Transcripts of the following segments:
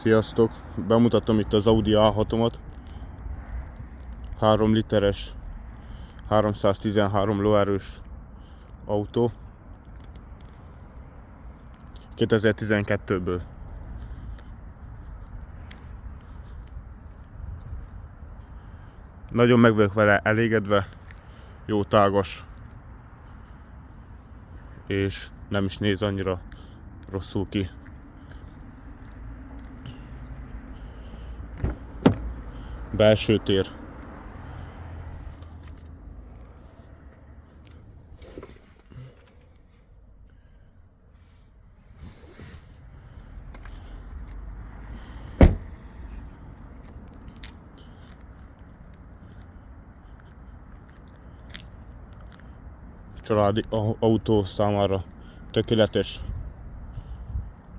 Sziasztok! Bemutatom itt az Audi A6-omat. 3 literes, 313 lóerős autó. 2012-ből. Nagyon meg vagyok vele elégedve, jó tágas, és nem is néz annyira rosszul ki. Belső tér. Családi autó számára tökéletes.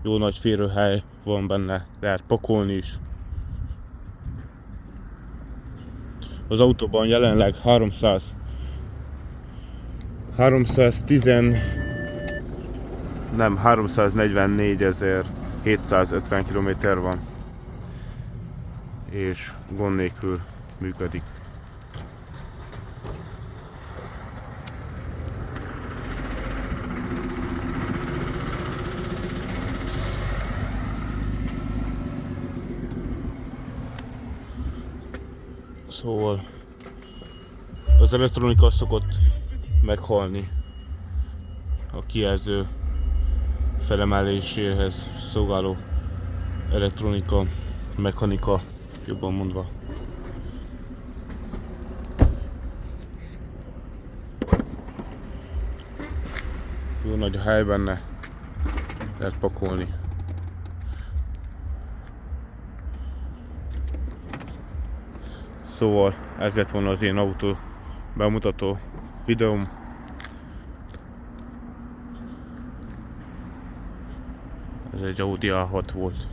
Jó nagy férőhely van benne, lehet pakolni is. Az autóban jelenleg 344.750 km van, és gond nélkül működik. Szóval az elektronika szokott meghalni a kijelző felemeléséhez szolgáló elektronika, mechanika, jobban mondva. Jó nagy a hely benne, lehet pakolni. Szóval ez lett volna az én autó bemutató videóm. Ez egy Audi A6 volt.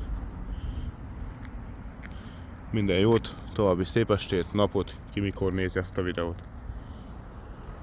Minden jót, további szép estét, napot, ki mikor nézi ezt a videót.